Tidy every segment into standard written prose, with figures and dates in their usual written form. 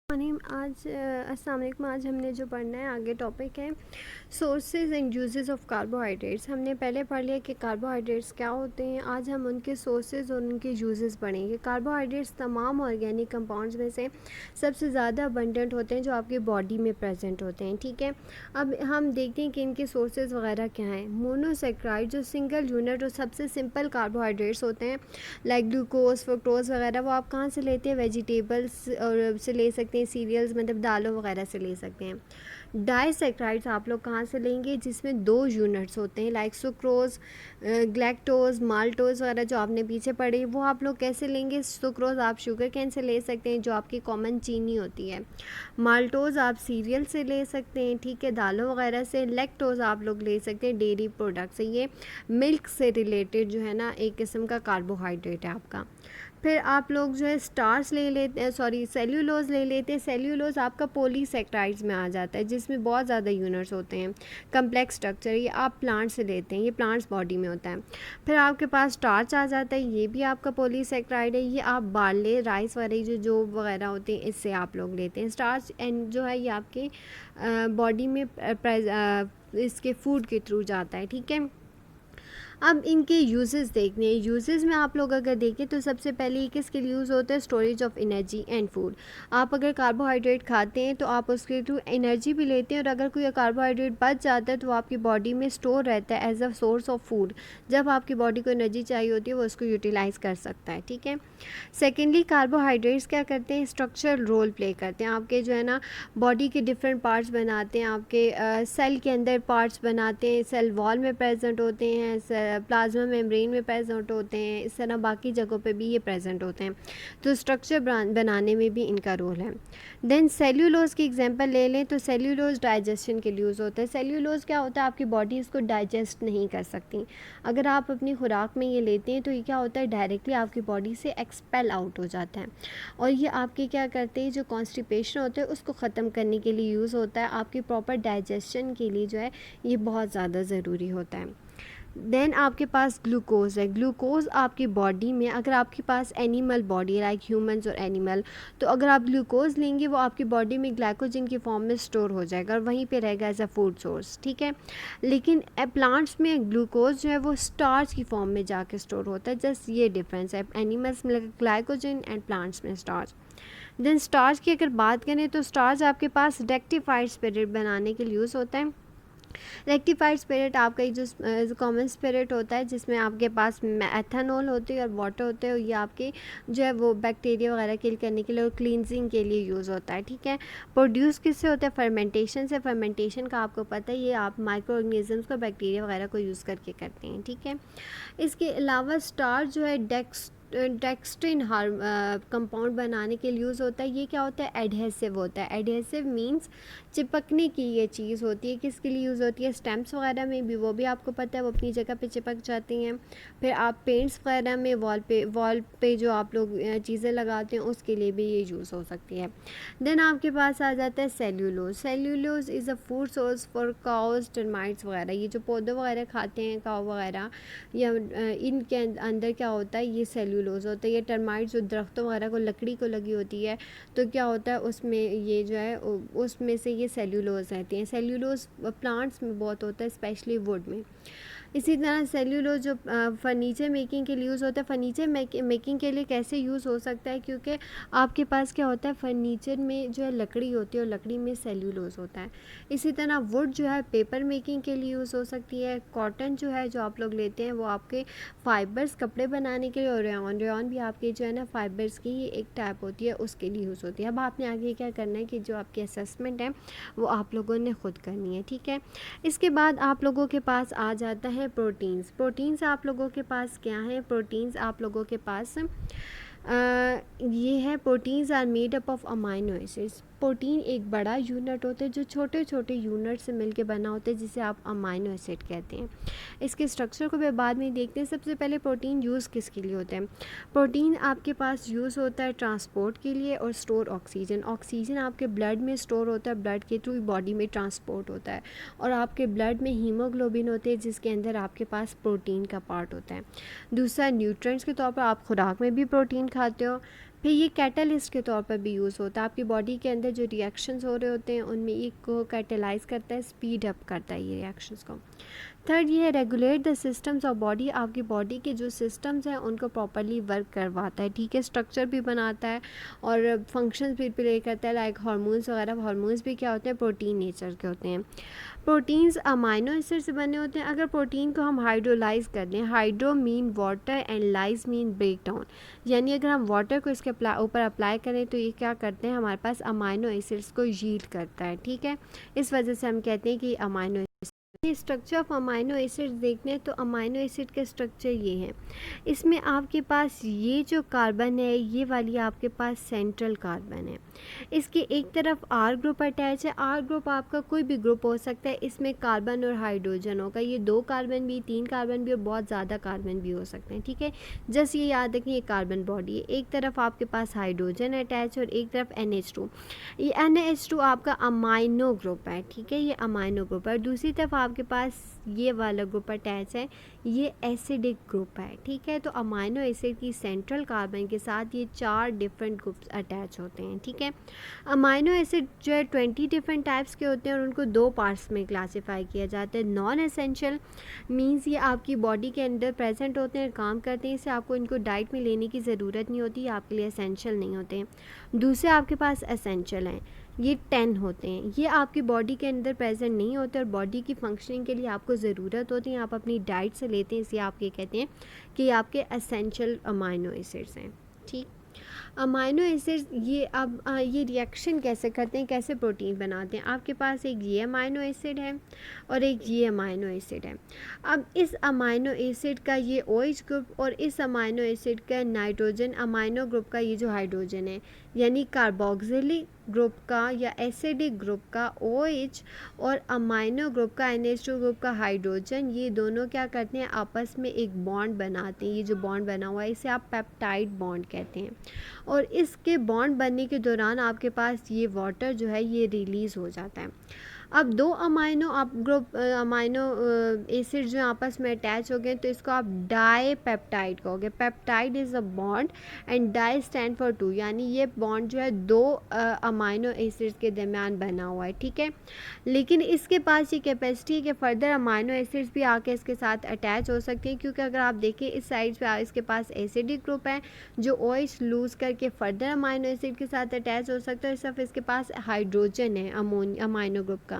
अस्सलाम वालेकुम। आज हमने जो पढ़ना है आगे टॉपिक है sources and uses of carbohydrates. हमने पहले पढ़ लिया कि कार्बोहाइड्रेट्स क्या होते हैं। आज हम उनके सोर्सेज और उनके यूजेस पढ़ेंगे। कार्बोहाइड्रेट्स तमाम ऑर्गेनिक कंपाउंड्स में से सबसे ज़्यादा अबंडेंट होते हैं जो आपकी बॉडी में प्रेजेंट होते हैं। ठीक है, अब हम देखते हैं कि इनके सोर्सेज वगैरह क्या हैं। मोनोसेक्राइड जो सिंगल यूनिट और सबसे सिंपल कार्बोहाइड्रेट्स होते हैं लाइक ग्लूकोज, फ्रुक्टोज वगैरह, वो आप कहाँ से लेते हैं? वेजिटेबल्स और से ले सकते हैं, सीरियल्स मतलब दालों वगैरह से ले सकते हैं। डाइसेक्राइड्स आप लोग कहाँ से लेंगे? जिसमें 2 यूनिट्स होते हैं लाइक सुक्रोज, ग्लैक्टोज, माल्टोज वगैरह जो आपने पीछे पढ़ी, वो आप लोग कैसे लेंगे? सुक्रोज आप शुगर कैन से ले सकते हैं जो आपकी कॉमन चीनी होती है। माल्टोज आप सीरियल से ले सकते हैं, ठीक है, दालों वगैरह से। लैक्टोज आप लोग ले सकते हैं डेयरी प्रोडक्ट से। ये मिल्क से रिलेटेड जो है ना एक किस्म का कार्बोहाइड्रेट है आपका। फिर आप लोग जो है स्टार्च ले लेते हैं, सेल्यूलोज ले लेते हैं। सेल्यूलोज आपका पॉलीसेक्राइड्स में आ जाता है जिसमें बहुत ज़्यादा यूनिट्स होते हैं, कम्प्लेक्स स्ट्रक्चर। ये आप प्लांट से लेते हैं, ये प्लांट्स बॉडी में होता है। फिर आपके पास स्टार्च आ जाता है, ये भी आपका पॉलीसेक्राइड है। ये आप बार्ले, राइस वगैरह जो वगैरह होते हैं इससे आप लोग लेते हैं। स्टार्च एंड जो है ये आपके बॉडी में इसके फूड के थ्रू जाता है। ठीक है, अब इनके यूजेस देखने हैं। यूजेस में आप लोग अगर देखें तो सबसे पहले ये किसके लिए यूज़ होता है? Storage of energy and food. आप अगर कार्बोहाइड्रेट खाते हैं तो आप उसके थ्रू एनर्जी भी लेते हैं, और अगर कोई कार्बोहाइड्रेट बच जाता है तो वो आपकी बॉडी में स्टोर रहता है as a source of food. जब आपकी बॉडी को एनर्जी चाहिए होती है वो उसको यूटिलाइज़ कर सकता है। ठीक है, सेकेंडली कार्बोहाइड्रेट्स क्या करते हैं? स्ट्रक्चरल रोल प्ले करते हैं। आपके जो है ना बॉडी के डिफरेंट पार्ट्स बनाते हैं, आपके सेल के अंदर पार्ट्स बनाते हैं, सेल वॉल में प्रेजेंट होते हैं, प्लाज्मा मेम्ब्रेन में प्रेजेंट होते हैं, इस तरह बाकी जगहों पे भी ये प्रेजेंट होते हैं। तो स्ट्रक्चर बनाने में भी इनका रोल है। देन सेल्यूलोज की एग्जांपल ले लें तो सेल्यूलोज डाइजेशन के लिए यूज़ होता है। सेल्यूलोज क्या होता है? आपकी बॉडी इसको डाइजेस्ट नहीं कर सकती। अगर आप अपनी खुराक में ये लेते हैं तो ये क्या होता है? डायरेक्टली आपकी बॉडी से एक्सपेल आउट हो जाता है, और ये आपके क्या करते हैं? जो कॉन्स्टिपेशन होता है उसको ख़त्म करने के लिए यूज़ होता है। आपकी प्रॉपर डाइजेशन के लिए जो है ये बहुत ज़्यादा ज़रूरी होता है। देन आपके पास ग्लूकोज है। ग्लूकोज आपकी बॉडी में, अगर आपके पास एनिमल बॉडी लाइक ह्यूमंस और एनिमल, तो अगर आप ग्लूकोज लेंगे वो आपकी बॉडी में ग्लाइकोजन की फॉर्म में स्टोर हो जाएगा और वहीं पे रहेगा एज अ फूड सोर्स। ठीक है, लेकिन प्लांट्स में ग्लूकोज जो है वो स्टार्च की फॉर्म में जाके स्टोर होता है। जस्ट ये डिफरेंस है, एनिमल्स में ग्लाइकोजन एंड प्लांट्स में स्टार्च। देन स्टार्च की अगर बात करें तो स्टार्च आपके पास रेक्टिफाइड स्पिरिट बनाने के लिए यूज़ होता है। रेक्टिफाइड स्पिरिट आपका जो कॉमन स्पिरिट होता है जिसमें आपके पास एथेनॉल होती है और वाटर होते हैं, और ये आपके जो है वो बैक्टीरिया वगैरह किल करने के लिए और क्लींजिंग के लिए यूज़ होता है। ठीक है, प्रोड्यूस किससे होता है? फर्मेंटेशन से। फर्मेंटेशन का आपको पता है, ये आप माइक्रो ऑर्गेनिजम्स को, बैक्टीरिया वगैरह को यूज़ करके करते हैं। ठीक है, इसके अलावा स्टार्च जो है डेक्स्ट्रिन कंपाउंड बनाने के लिए यूज़ होता है। ये क्या होता है? एडहेसिव होता है। एडहेसिव मींस चिपकने की ये चीज़ होती है। किसके लिए यूज़ होती है? स्टैम्प्स वगैरह में भी, वो भी आपको पता है, वो अपनी जगह पे चिपक जाती हैं। फिर आप पेंट्स वगैरह में वॉल पे जो आप लोग चीज़ें लगाते हैं उसके लिए भी ये यूज़ हो सकती है। देन आपके पास आ जाता है cellulose. Cellulose is a food source for cows, termites वगैरह। ये जो पौधे वगैरह खाते हैं काउ वगैरह, या इनके अंदर क्या होता है? ये सेल्यूलोज होता है। ये टर्माइट्स जो दरख्तों वगैरह को, लकड़ी को लगी होती है, तो क्या होता है उसमें ये जो है उसमें से ये सेल्यूलोज रहती हैं। सेल्यूलोज प्लांट्स में बहुत होता है, स्पेशली वुड में। इसी तरह सेल्यूलोज जो फर्नीचर मेकिंग के लिए यूज़ होता है। फर्नीचर मेकिंग के लिए कैसे यूज़ हो सकता है? क्योंकि आपके पास क्या होता है, फर्नीचर में जो है लकड़ी होती है और लकड़ी में सेल्यूलोज होता है। इसी तरह वुड जो है पेपर मेकिंग के लिए यूज़ हो सकती है। कॉटन जो है जो आप लोग लेते हैं वो आपके फाइबर्स कपड़े बनाने के लिए, और रेयॉन भी आपके जो है ना फाइबर्स की ही एक टाइप होती है, उसके लिए यूज़ होती है। अब आपने आगे क्या करना है कि जो आपकी असेसमेंट है वो आप लोगों ने खुद करनी है। ठीक है, इसके बाद आप लोगों के पास आ जाता है प्रोटीन्स। प्रोटीन्स आप लोगों के पास क्या है? प्रोटीन्स आप लोगों के पास ये है, proteins are made up of amino acids. Protein एक बड़ा यूनिट होता है जो छोटे छोटे यूनिट से मिलके बना होता है, जिसे आप अमाइनो एसिड कहते हैं। इसके स्ट्रक्चर को भी बाद में देखते हैं। सबसे पहले प्रोटीन यूज़ किसके लिए होते हैं? प्रोटीन आपके पास यूज़ होता है ट्रांसपोर्ट के लिए और स्टोर ऑक्सीजन। ऑक्सीजन आपके ब्लड में स्टोर होता है, ब्लड के थ्रू बॉडी में ट्रांसपोर्ट होता है, और आपके ब्लड में हीमोग्लोबिन होते हैं जिसके अंदर आपके पास प्रोटीन का पार्ट होता है। दूसरा, न्यूट्रिएंट्स के तौर पर आप खुराक में भी प्रोटीन खाते हो। फिर ये कैटलिस्ट के तौर पर भी यूज़ होता है। आपकी बॉडी के अंदर जो रिएक्शंस हो रहे होते हैं उनमें ये को कैटलाइज करता है, स्पीड अप करता है ये रिएक्शंस को। थर्ड ये है regulate the systems of body, आपकी बॉडी के जो सिस्टम्स हैं उनको प्रॉपर्ली वर्क करवाता है, ठीक है, स्ट्रक्चर भी बनाता है और फंक्शंस भी प्ले करता है, लाइक हार्मोन्स वगैरह। हार्मोन्स भी क्या होते हैं, प्रोटीन नेचर के होते हैं। प्रोटीन्स अमाइनो एसिड से बने होते हैं। अगर प्रोटीन को हम हाइड्रोलाइज कर दें, hydro mean water and lyse mean break down, यानी अगर हम वाटर को इसके ऊपर अप्लाई करें तो ये क्या करते हैं, हमारे पास अमाइनो एसिड्स को यील्ड करता है, ठीक है। इस वजह से हम कहते हैं कि amino structure of amino acid देखने हैं तो अमाइनो एसिड के स्ट्रक्चर ये हैं। इसमें आपके पास ये जो कार्बन है ये वाली आपके पास सेंट्रल कार्बन है, इसके एक तरफ आर ग्रुप अटैच है। आर ग्रुप आपका कोई भी ग्रुप हो सकता है, इसमें कार्बन और हाइड्रोजन होगा, ये 2 कार्बन भी, 3 कार्बन भी और बहुत ज़्यादा कार्बन भी हो सकते हैं, ठीक है। जस्ट ये याद रखें ये कार्बन बॉडी है, एक तरफ आपके पास हाइड्रोजन अटैच और एक तरफ NH2। ये NH2 आपका अमाइनो ग्रुप है, ठीक है, ये अमाइनो ग्रुप है। दूसरी तरफ आपके पास ये वाला ग्रुप अटैच है, ये एसिडिक ग्रुप है, ठीक है। तो अमाइनो एसिड की सेंट्रल कार्बन के साथ ये 4 डिफरेंट ग्रुप्स अटैच होते हैं, ठीक है। अमाइनो एसिड जो है 20 डिफरेंट टाइप्स के होते हैं और उनको 2 पार्ट्स में क्लासीफाई किया जाता है। नॉन एसेंशियल मीन्स ये आपकी बॉडी के अंदर प्रेजेंट होते हैं, काम करते हैं, इससे आपको इनको डाइट में लेने की ज़रूरत नहीं होती, आपके लिए एसेंशियल नहीं होते हैं। दूसरे आपके पास एसेंशियल हैं, ये 10 होते हैं, ये आपकी बॉडी के अंदर प्रेजेंट नहीं होते और बॉडी की फंक्शनिंग के लिए आपको ज़रूरत होती है, आप अपनी डाइट से लेते हैं, इसलिए आप ये कहते हैं कि आपके एसेंशियल अमाइनो एसिड्स हैं, ठीक। अमाइनो एसिड्स ये अब ये रिएक्शन कैसे करते हैं, कैसे प्रोटीन बनाते हैं। आपके पास एक ये अमाइनो एसिड है और एक ये अमाइनो एसिड है। अब इस अमाइनो एसिड का ये OH ग्रुप और इस अमाइनो एसिड का नाइट्रोजन अमाइनो ग्रुप का ये जो हाइड्रोजन है, यानी कार्बोक्सिलिक ग्रुप का या एसिडिक ग्रुप का OH और अमाइनो ग्रुप का NH2 ग्रुप का हाइड्रोजन, ये दोनों क्या करते हैं, आपस में एक बॉन्ड बनाते हैं। ये जो बॉन्ड बना हुआ है इसे आप पेप्टाइड बॉन्ड कहते हैं और इसके बॉन्ड बनने के दौरान आपके पास ये वाटर जो है ये रिलीज़ हो जाता है। अब 2 अमाइनो एसिड जो आपस में अटैच हो गए तो इसको आप डाई पेप्टाइड कहोगे। Peptide is a bond and di stand for 2, यानी ये बॉन्ड जो है 2 अमाइनो एसिड्स के दरमियान बना हुआ है, ठीक है। लेकिन इसके पास ये कैपेसिटी है कि फर्दर अमाइनो एसिड्स भी आके इसके साथ अटैच हो सकते हैं, क्योंकि अगर आप देखें इस साइड पे इसके पास एसिडिक ग्रुप है जो OH लूज़ करके फर्दर अमाइनो एसिड के साथ अटैच हो सकता है, सिर्फ इसके पास हाइड्रोजन है अमाइनो ग्रुप का,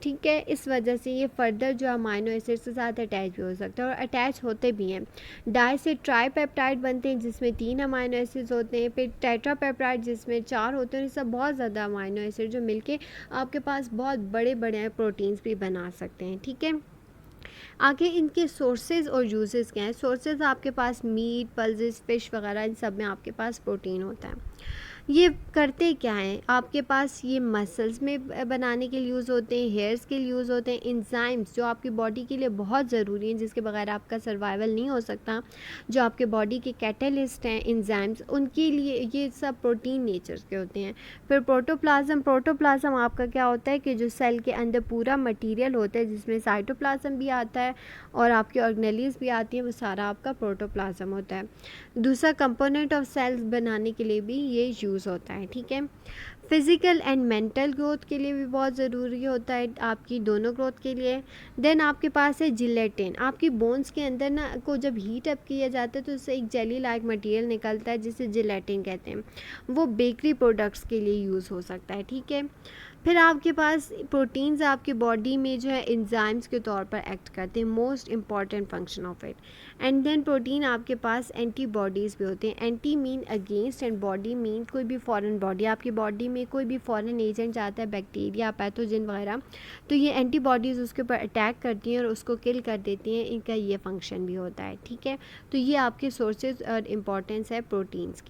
ठीक है। इस वजह से ये फर्दर जो अमाइनो एसिड्स के साथ अटैच भी हो सकता है और अटैच होते भी हैं। डाई से ट्राईपेप्टाइड बनते हैं जिसमें 3 अमाइनो एसिड्स होते हैं, फिर टेट्रापेप्टाइड जिसमें 4 होते हैं। ये सब बहुत ज़्यादा अमाइनो एसिड जो मिलके आपके पास बहुत बड़े बड़े प्रोटीन्स भी बना सकते हैं, ठीक है। आगे इनके सोर्सेज और यूजेस क्या हैं। सोर्सेज आपके पास मीट, पल्सेस, फिश वगैरह, इन सब में आपके पास प्रोटीन होता है। ये करते क्या हैं, आपके पास ये मसल्स में बनाने के लिए यूज़ होते हैं, हेयर्स के लिए यूज़ होते हैं, इंजाइम्स जो आपकी बॉडी के लिए बहुत ज़रूरी हैं, जिसके बगैर आपका सर्वाइवल नहीं हो सकता, जो आपके बॉडी के कैटलिस्ट हैं इंजाइम्स, उनके लिए ये सब प्रोटीन नेचर के होते हैं। फिर प्रोटोप्लाज्म आपका क्या होता है कि जो सेल के अंदर पूरा मटीरियल होता है जिसमें साइटोप्लाज्म भी आता है और आपकी ऑर्गेनेलीज भी आती हैं, वो सारा आपका प्रोटोप्लाज्म होता है। दूसरा कंपोनेंट ऑफ सेल्स बनाने के लिए भी ये यूज़ होता है, ठीक है। फिज़िकल एंड मेंटल ग्रोथ के लिए भी बहुत ज़रूरी होता है, आपकी दोनों ग्रोथ के लिए। देन आपके पास है जिलेटिन, आपकी बोन्स के अंदर ना को जब हीट अप किया जाता है तो उससे एक जेली लाइक मटेरियल निकलता है जिसे जिलेटिन कहते हैं, वो बेकरी प्रोडक्ट्स के लिए यूज़ हो सकता है, ठीक है। फिर आपके पास प्रोटीन्स आपकी बॉडी में जो है एंजाइम्स के तौर पर एक्ट करते हैं, most important function of it. And then protein आपके पास एंटीबॉडीज़ भी होते हैं। Anti mean against and body mean कोई भी फॉरेन बॉडी, आपकी बॉडी में कोई भी फॉरेन एजेंट जाता है, बैक्टीरिया, पैथोजन वगैरह, तो ये एंटीबॉडीज़ उसके ऊपर अटैक करती हैं और उसको किल कर देती हैं, इनका ये फंक्शन भी होता है, ठीक है। तो ये आपके सोर्सेज और इम्पॉर्टेंस है प्रोटीन्स की।